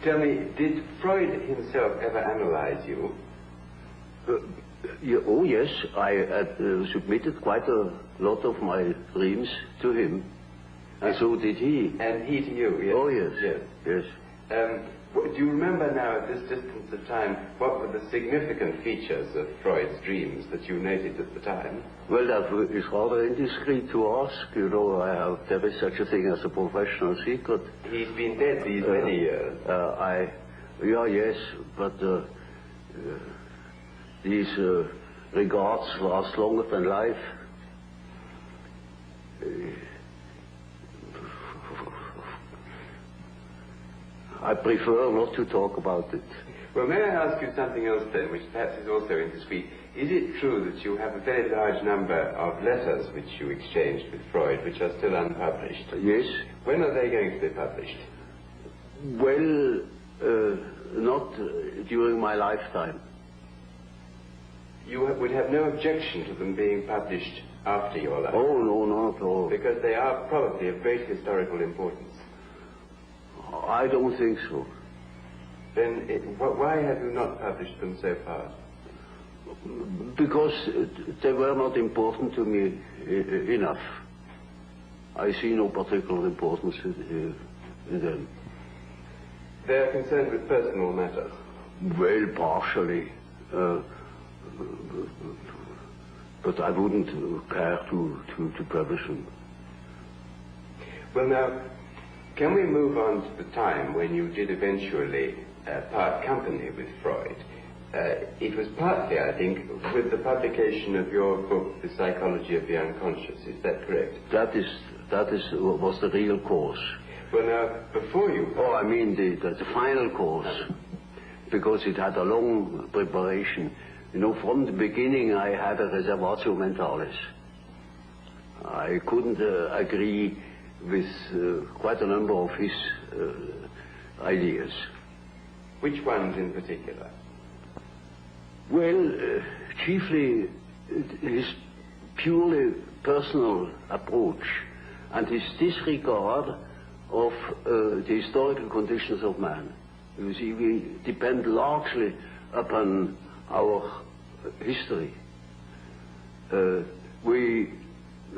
Tell me, did Freud himself ever analyze you? Oh yes, I submitted quite a lot of my dreams to him, and so did he. And he to you, yes? Oh yes, yes. Yes. Do you remember now, at this distance of time, what were the significant features of Freud's dreams that you noted at the time? Well, that is rather indiscreet to ask. You know, there is such a thing as a professional secret. He's been dead these many years. Yes, but these regards last longer than life. I prefer not to talk about it. Well, may I ask you something else then, which perhaps is also indiscreet? Is it true that you have a very large number of letters which you exchanged with Freud, which are still unpublished? Yes. When are they going to be published? Well, not during my lifetime. You would have no objection to them being published after your life? Oh, no, not at all. Because they are probably of great historical importance. I don't think so. Then why have you not published them so far? Because they were not important to me enough. I see no particular importance in them. They are concerned with personal matters? Well, partially. But I wouldn't care to publish them. Well, now, can we move on to the time when you did eventually part company with Freud? It was partly, I think, with the publication of your book, The Psychology of the Unconscious. Is that correct? That was the real cause. Well, now, before you... Oh, I mean the final cause, because it had a long preparation. You know, from the beginning I had a reservatio mentalis. I couldn't agree with quite a number of his ideas. Which ones in particular? Well, chiefly his purely personal approach and his disregard of the historical conditions of man. You see, we depend largely upon our history. We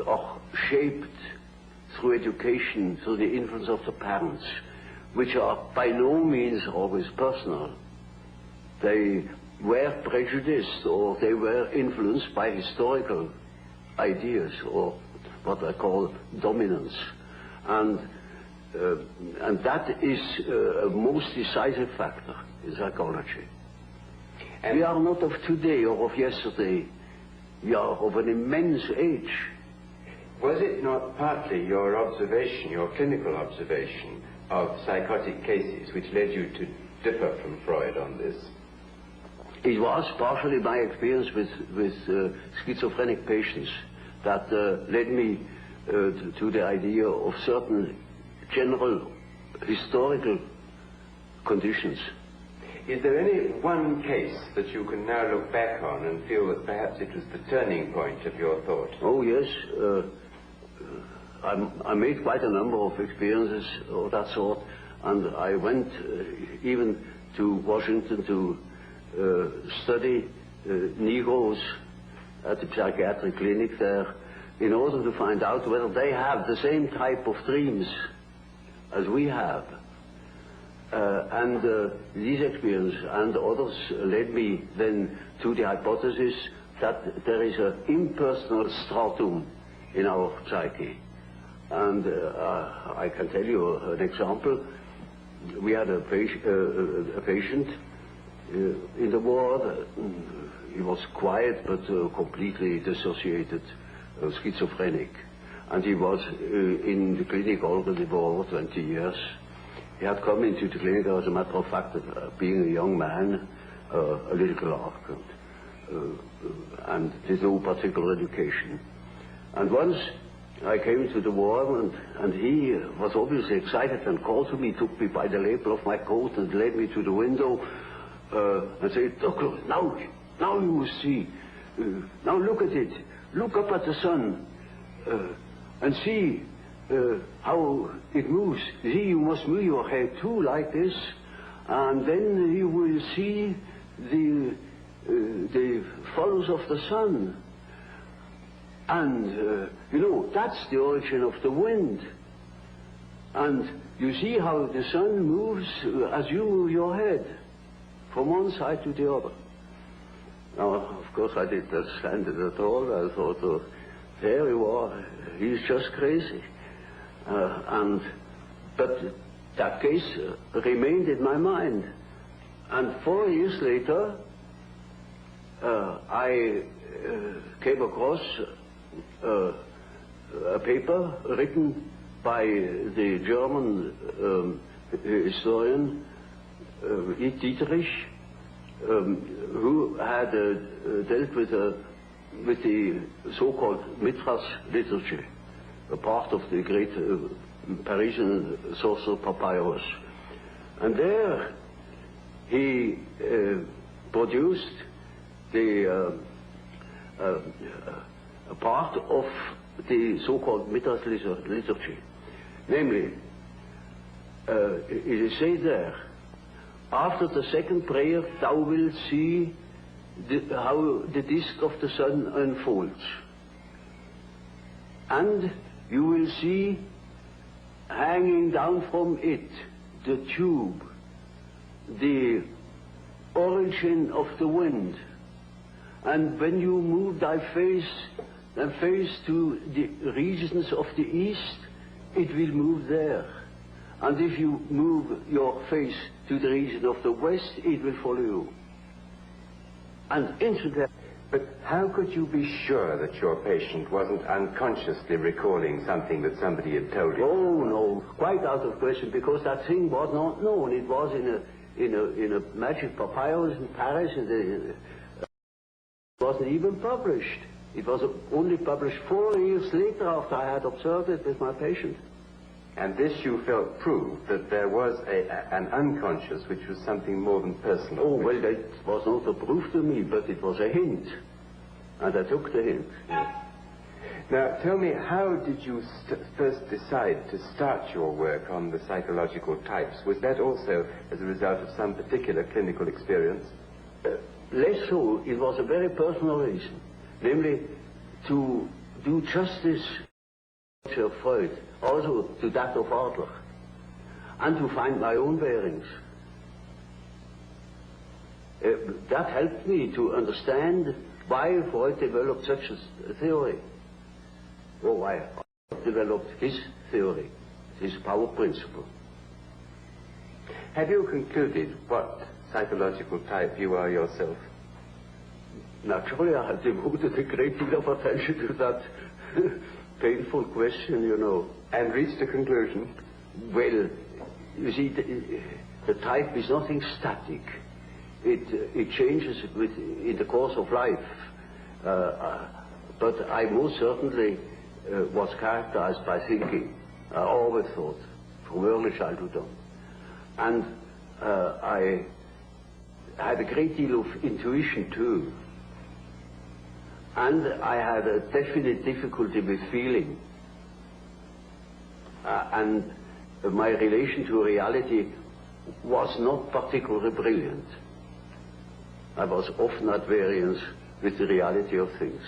are shaped through education, through the influence of the parents, which are by no means always personal. They were prejudiced or they were influenced by historical ideas or what I call dominance. And that is a most decisive factor in psychology. And we are not of today or of yesterday. We are of an immense age. Was it not partly your observation, your clinical observation of psychotic cases which led you to differ from Freud on this? It was partially my experience with schizophrenic patients that led me to the idea of certain general historical conditions. Is there any one case that you can now look back on and feel that perhaps it was the turning point of your thought? Oh yes, I made quite a number of experiences of that sort, and I went even to Washington to study Negroes at the psychiatric clinic there in order to find out whether they have the same type of dreams as we have. These experiences and others led me then to the hypothesis that there is an impersonal stratum in our psyche. And I can tell you an example. We had a patient in the ward. He was quiet but completely dissociated, schizophrenic. And he was in the clinic already for over 20 years. He had come into the clinic, as a matter of fact, being a young man, a little clerk, and with no particular education. And once I came to the ward, and he was obviously excited and called to me, took me by the lapel of my coat and led me to the window and said, "Doctor, now you must see. Now look at it. Look up at the sun and see how it moves. See, you must move your head too, like this, and then you will see the follows of the sun. And, you know, that's the origin of the wind. And you see how the sun moves as you move your head from one side to the other. Now, of course, I didn't understand it at all. I thought, oh, there you are, he's just crazy. But that case remained in my mind. And 4 years later, I came across a paper written by the German historian Dietrich, who had dealt with the so-called Mithras liturgy, a part of the great Parisian source of papyrus. And there he produced a part of the so-called Mithras liturgy. Namely, it is said there, after the second prayer thou wilt see how the disk of the sun unfolds. And you will see hanging down from it the tube, the origin of the wind. And when you move thy face to the regions of the east, it will move there. And if you move your face to the region of the west, it will follow you. And into that. But how could you be sure that your patient wasn't unconsciously recalling something that somebody had told him? Oh no, quite out of question, because that thing was not known. It was in a magic papyrus in Paris, and it wasn't even published. It was only published 4 years later after I had observed it with my patient. And this you felt proved that there was an unconscious which was something more than personal. Oh, well, that was not a proof to me, but it was a hint. And I took the hint. Now, tell me, how did you first decide to start your work on the psychological types? Was that also as a result of some particular clinical experience? Less so. It was a very personal reason. Namely, to do justice to Freud, also to that of Adler, and to find my own bearings. That helped me to understand why Freud developed such a theory, or why Freud developed his theory, his power principle. Have you concluded what psychological type you are yourself? Naturally, I have devoted a great deal of attention to that painful question, you know. And reached a conclusion? Well, you see, the type is nothing static. It changes in the course of life. But I most certainly was characterized by thinking. I always thought, from early childhood on. And I had a great deal of intuition too. And I had a definite difficulty with feeling. And my relation to reality was not particularly brilliant. I was often at variance with the reality of things.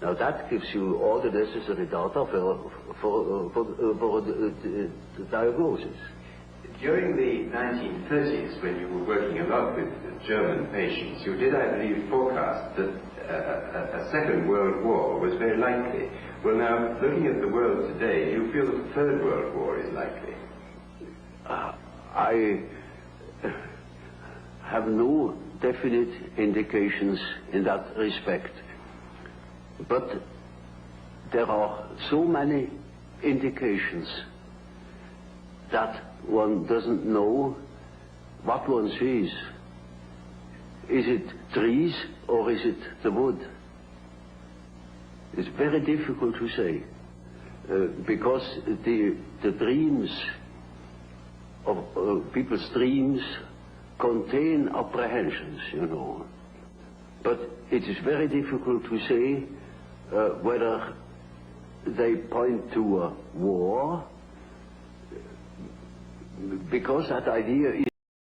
Now that gives you all the necessary data for the diagnosis. During the 1930s, when you were working a lot with German patients, you did, I believe, forecast that a Second World War was very likely. Well, now, looking at the world today, you feel that the Third World War is likely? I have no definite indications in that respect. But there are so many indications that one doesn't know what one sees. Is it trees or is it the wood? It's very difficult to say, because the dreams of people's dreams contain apprehensions, you know. But it is very difficult to say whether they point to a war, because that idea